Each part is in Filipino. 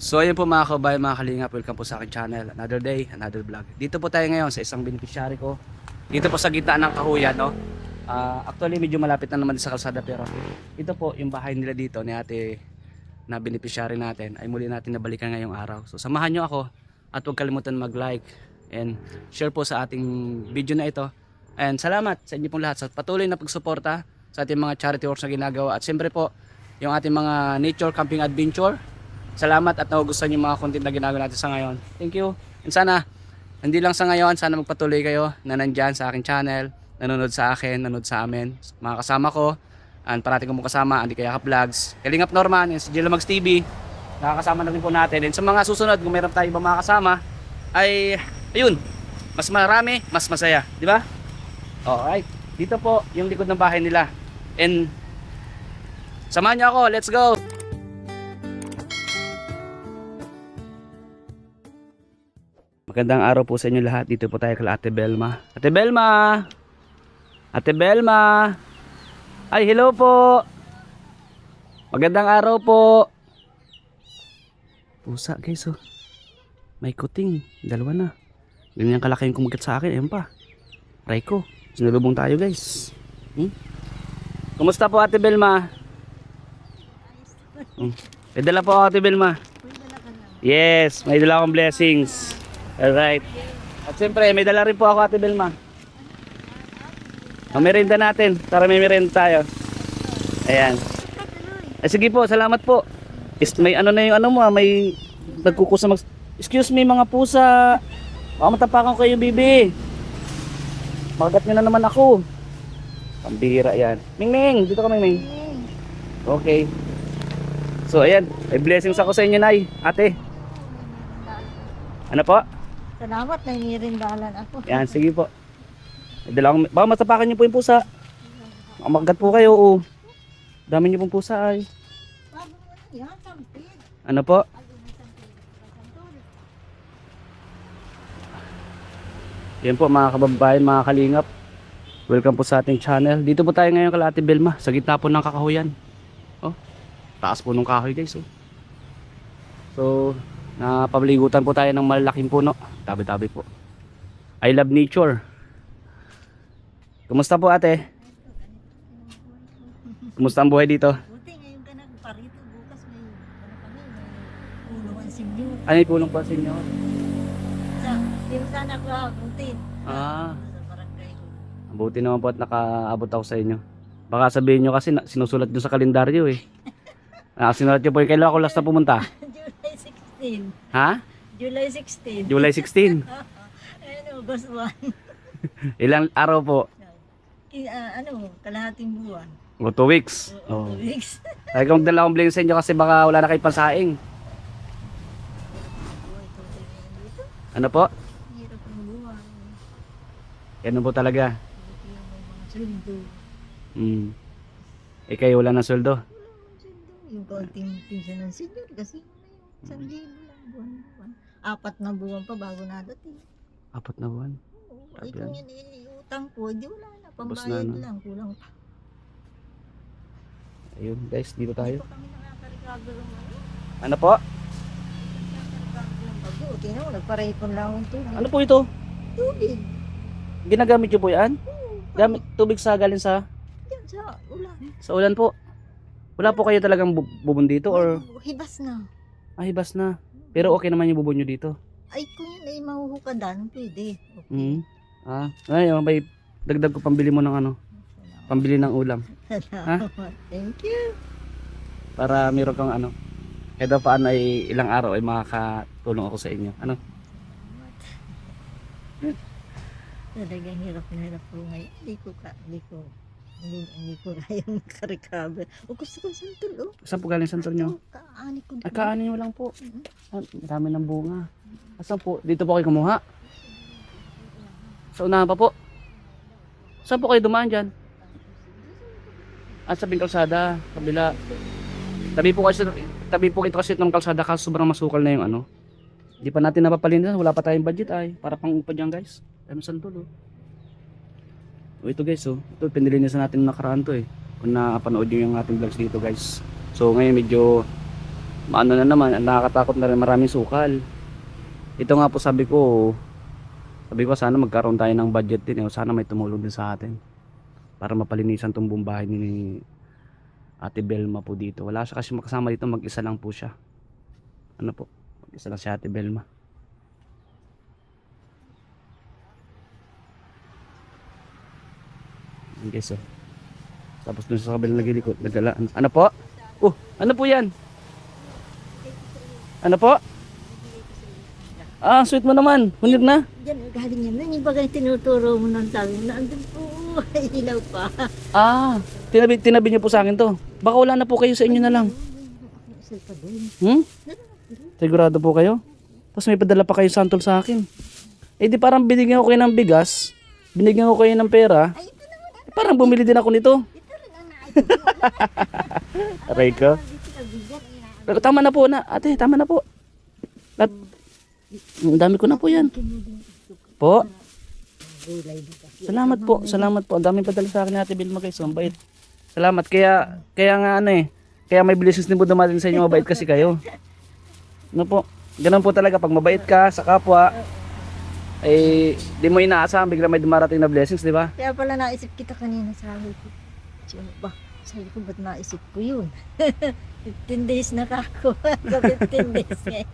So ayun po mga kabayan, mga kalingap, welcome po sa aking channel. Another day, another vlog. Dito po tayo ngayon sa isang beneficiary ko. Dito po sa gitna ng Kahuyan, no? Actually medyo malapit na naman sa kalsada, pero ito po yung bahay nila dito ni ate na beneficiary natin ay muli natin nabalikan ngayong araw. So samahan nyo ako at huwag kalimutan mag-like and share po sa ating video na ito. And salamat sa inyo pong lahat sa patuloy na pagsuporta sa ating mga charity works na ginagawa. At siyempre po yung ating mga nature camping adventure. Salamat at nagugustuhan yung mga content na ginagawa natin sa ngayon. Thank you. And sana, hindi lang sa ngayon, sana magpatuloy kayo na nandyan sa aking channel, nanonood sa akin, nanonood sa amin, mga kasama ko, and parati ko mong kasama, Andy Kayaka Vlogs, Kalingap Norman, and si Jello Mags TV, nakakasama na rin po natin. And sa mga susunod, kung meron tayo ibang mga kasama, ay, ayun, mas marami, mas masaya. Di ba? Alright. Dito po, yung likod ng bahay nila. And, samahan niyo ako, let's go! Magandang araw po sa inyo lahat. Dito po tayo kay Ate Belma. Ate Belma! Ate Belma! Ay, hello po! Magandang araw po! Pusa guys, oh. May kuting. Dalawa na. Ganyan kalaki yung kumagat sa akin. Ayan pa. Aray ko. Sinalubong tayo guys. Kumusta po Ate Belma? May dala po ako Ate Belma. Yes, may dala akong blessings. Alright. At siyempre, may dala rin po ako Ate Belma. Merienda natin. Para may merienda tayo. Ayan. Ay, sige po, salamat po. May ano na yung ano mo, may nagkukusa mag... Excuse me mga pusa. Baka matapakan kayo, bibi. Makagat nyo na naman ako. Pambihira yan. Mingming, dito ka Mingming. Okay. So, ayan. May blessings ako sa inyo, Nay. Ate. Ano po? Salamat, nangirindalan ako. Yan, sige po. Baka matapakan niyo po yung pusa. Makagat po kayo, oh. Dami niyo pong pusa ay. Yan, sampid. Ano po? Yan po mga kababayan, mga kalingap. Welcome po sa ating channel. Dito po tayo ngayon kay Ate Belma, sa gitna po ng Kakahuyan. Oh, taas po ng kahoy guys, oh. So, napapaligutan po tayo ng malalaking puno. Tabi-tabi po. I love nature. Kumusta po ate? Kumusta ang buhay dito? Buti ngayon ka nagparito. Bukas may pulungan sinyo. Ano yung pulong po sa inyo? Yung sana ko buti. Ah, Sa barangay ko. buti naman po at nakaabot ako sa inyo. Baka sabihin nyo kasi sinusulat nyo sa kalendaryo eh. Sinulat nyo po yung kailan ako last na pumunta. July 16. Ha? July 16. July 16. Ayun, August 1. Ilang araw po? Kalahating buwan. O 2 weeks. O, Oh. 2 weeks. Ay kung dala akong blessing sa inyo kasi baka wala na kayo pansaing. Buhay ko dito. Ano po? Hirap ng buwan. Yan po talaga. Buti yung may mga sweldo. Eh kayo wala ng sweldo. Yung kaunting pinsan ng senior kasi may 1,000 lang buwan-buwan. 4 na buwan pa bago nadating. 4 na buwan. Ay Grabe kung yan. yan utang ko, di wala na. Tapos Pambayad na, no? lang, kulang pa. Ayun guys, dito Hindi tayo. pa kami nakakarikado ng ano. Ano po? Nakakarikado ng bago. Tingnan mo, nagparehipon lang akong tubig. Ano po ito? Tubig. Ginagamit nyo po yan? Gamit tubig sa galing sa Yan sa ulan. ulan po. Wala po kayo talagang bubon dito or Hibas na. hibas na. Pero okay naman yung bubon nyo dito. Ay kung yun ay mahuhukadan, pwede. Okay. Ay, may dagdag ko pambili mo ng ano, pambili ng ulam. Salamat. Thank you. Para meron kang ano. Kahit pa paano ay ilang araw ay makakatulong ako sa inyo. Ano? Talagang hirap na hirap ko ngayon. Hindi ko kaya makarecover. O gusto ko santol, oh. Saan po galing santol nyo? Kaani ko Ay, kaanin nyo lang po. Marami ng bunga. Saan po? Dito po kayo kumuha? Sa unahan pa po? Saan po kayo dumaan dyan? Sa kalsada, kabila. Tabi po ito kasi ng kalsada kasi sobrang masukal na yung ano. Hindi pa natin napapalitan, wala pa tayong budget ay. Para pang upad yan guys. Dami santol oh. O ito guys oh. Ito pinilinisan natin nakaraan to eh. Kung napanood nyo yung ating vlogs dito guys. So ngayon medyo Maano na naman, nakakatakot na rin, maraming sukal. Ito nga po sabi ko sana magkaroon tayo ng budget din, sana may tumulong din sa atin para mapalinisan tong buong bahay ni Ate Belma po dito. Wala siya kasi makasama dito, mag-isa lang po siya. Ano po, mag-isa lang si Ate Belma. Okay, so tapos dun sa kabilang nagilikot, nagalaan. Ano po? Ano po yan? Ano po? Ah, sweet mo naman. Hunir na. Diyan, galing yan. Yung bagay tinuturo mo ng sabi mo na andun po, ay ilaw pa. Ah, tinabi niyo po sa akin to. Baka wala na po kayo, sa inyo na lang. Isa pa doon. Sigurado po kayo? Tapos may padala pa kayo santol sa akin. Eh di parang binigyan ko kayo ng bigas, binigyan ko kayo ng pera. Ay, ito naman. Parang bumili din ako nito. Ito rin ang naayos. Aray ko. Dito na bigyan. Pero tama na po na. Ate, tama na po. At, ang dami ko na po yan. Po. Gulay dito. Salamat po. Salamat po. Ang daming padala sa akin ni Ate Vilma guys. Ang bait. Salamat. Kaya nga kaya may blessings din po dumating sa inyo. Mabait kasi kayo. Ano po. Ganun po talaga. Pag mabait ka sa kapwa, eh, di mo inaasahan. Bigla may dumarating na blessings, di ba? Kaya pala naisip kita kanina, sabi ko. Sino ba? Sabi ko, ba't naisip ko yun? 15 days na kako. Sa 15 days ngayon.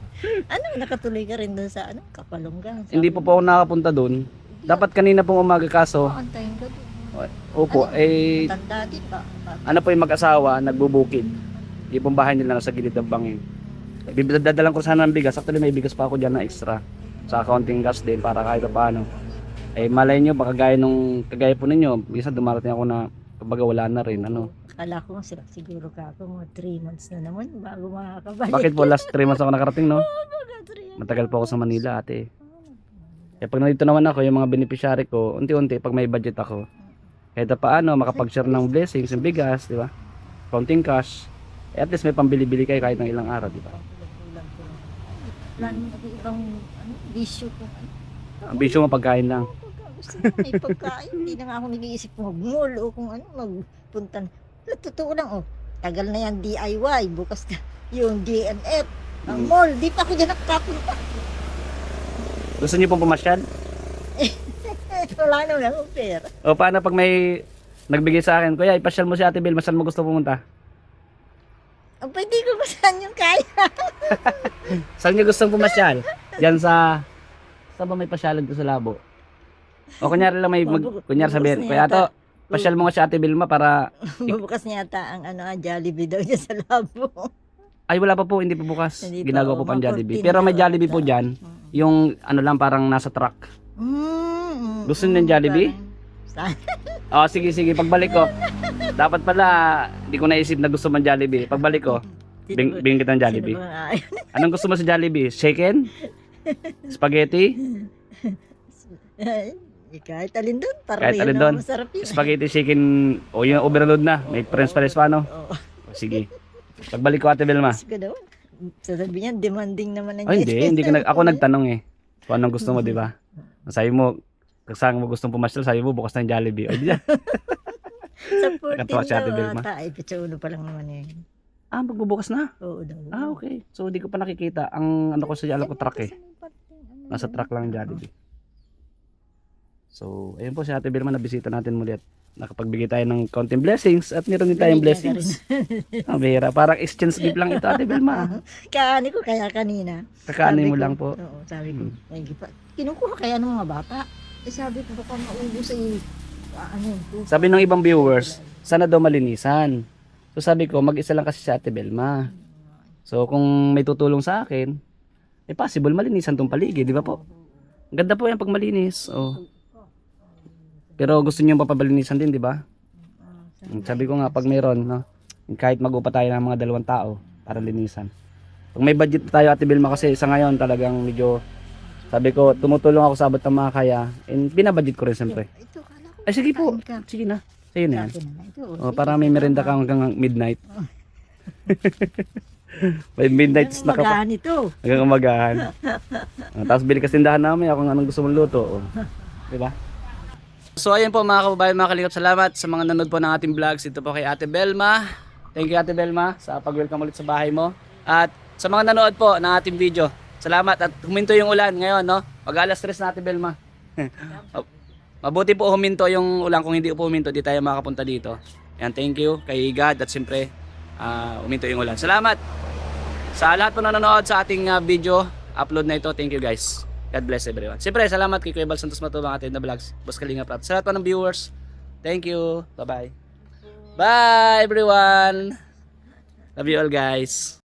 Ano, nakatuloy ka rin doon sa Kapalongga. Hindi po ako nakapunta doon. Dapat kanina pong umaga kaso. Antayin ka doon. Opo, eh, Tanda di pa. ano po yung mag-asawa, nagbubukid. Yung pong bahay nila nasa gilid ng bangin. Dadalang ko sana ng bigas. Actually may bigas pa ako dyan na extra. Sa accounting gas din para kahit paano. Eh malay nyo, baka kagaya po ninyo, minsan dumarating ako na kumbaga wala na rin. Ano. Akala ko siguro ka ako mga 3 months na naman bago makakabalik. Bakit po last 3 months ako nakarating, no? Mga 3 months. Matagal po ako sa Manila, ate. Kaya pag nandito naman ako, yung mga beneficiary ko, unti-unti pag may budget ako, kahit na paano makapag-share ng blessings, yung bigas, di ba? Counting cash. Eh, at least may pambili-bili kayo kahit ng ilang araw, di ba? Wala naman ako ibang bisyo ko. Ang bisyo mo pagkain lang. Gusto mo may pagkain. Hindi na nga ako nag-iisip mag-mall o kung magpunta. Sa totoo lang, tagal na yan DIY. Bukas na yung DNF. Ang mall, di pa ako dyan nakapunta. Gusto niyo pong pumasyal? Wala naman akong pera. O paano pag may nagbigay sa akin, kuya, ipasyal mo si Ate Vilma, saan mo gusto pumunta? Pwede ko kung saan yung kaya. Saan niyo gustong pumasyal? Diyan sa ba may pasyalan ko sa Labo? O kunyari lang kunyari sabihin, kuya Ato, pasyal mo nga si Ate Vilma para Bubukas niya yata ang Jollibee daw dyan sa labo. ay wala pa po, hindi pa bukas. Hindi pa, Ginagawa po pang mga Jollibee. 14 Pero may daw Jollibee ata. po diyan, yung ano lang parang nasa truck. Gusto niyo ng Jollibee? Oh, sige, pagbalik ko. Dapat pala, hindi ko naisip na gusto man Jollibee. Pagbalik ko, bingin kita ng Jollibee. Anong gusto mo sa Jollibee? Chicken? Spaghetti? Kahit alin doon, para Kahit alin doon. masarap yun. Spaghetti, chicken, o yung overload na. May french fries pa, no? Oo. O, sige. Pagbalik ko, Ate Vilma. Gusto ko daw. Sasabi niya, demanding naman ang Oh, hindi ko ako nagtanong eh. Kung anong gusto mo, di ba? Sabi mo, saan mo gustong pumasyal, sabi mo, bukas ng Jollibee. O, di yan. Sa 14 Nakatawa si Ate daw Vilma. ata. Ay, pitsulo pa lang naman yun. Ah, magbubukas na. Oo daw. Ah, okay. So, di ko pa nakikita. Ang ano ko sa alam ko truck eh. Nasa truck lang ang Jollibee. So, ayun po si Ate Vilma, nabisita natin muli at nakapagbigay tayo ng counting blessings at meron din tayong blessings. Ang bihira. Parang exchange gift lang ito, Ate Vilma. Kaani ko kaya kanina. Kakaanay Sabi mo ko, lang po. Oo, sabi ko. Ay, kinukuha kaya ng mga bata. Eh, sabi ko baka maubos ay Sabi ng ibang viewers, sana daw malinisan. So sabi ko, mag-isa lang kasi si Ate Vilma. So kung may tutulong sa akin, eh possible malinisan tong paligid, di ba po? Ang ganda po yan pag malinis. Oh. Pero gusto niyo papabalinisan din, di ba? Sabi ko nga, pag mayroon, no? Kahit mag-upa tayo ng mga 2 tao para linisan. Pag may budget tayo, Ate Vilma, kasi sa ngayon talagang medyo, sabi ko, tumutulong ako sa abot ng mga kaya, and binabudget ko rin siyempre. Ito, kala ko. Ay sige po, kain ka. sige na. Sa'yo na yan. Sabi na, ito, Oh, para may merenda ka hanggang midnight. May midnight snack ka pa. Magahan ito. Hanggang umagahan. Tapos bili ka sa tindahan namin kung anong gusto mong luto. Oh. Diba? So ayun po mga kababayan, mga kalingap, salamat sa mga nanood po ng ating vlogs. Ito po kay Ate Belma. Thank you Ate Belma sa pag-welcome ulit sa bahay mo. At sa mga nanood po ng ating video, salamat at huminto yung ulan ngayon, no? Mag-alas 3 natin, Belma. Mabuti po huminto yung ulan. Kung hindi po huminto, di tayo makapunta dito. Yan, thank you kay God at siyempre huminto yung ulan. Salamat sa lahat po na nanood sa ating video upload na ito. Thank you guys. God bless everyone. Siyempre, salamat kay Kuya Bal Santos Matubang atin na vlogs. Boss Kalinga Prat. Sa lahat po ng viewers, thank you. Bye-bye. Bye everyone. Love you all guys.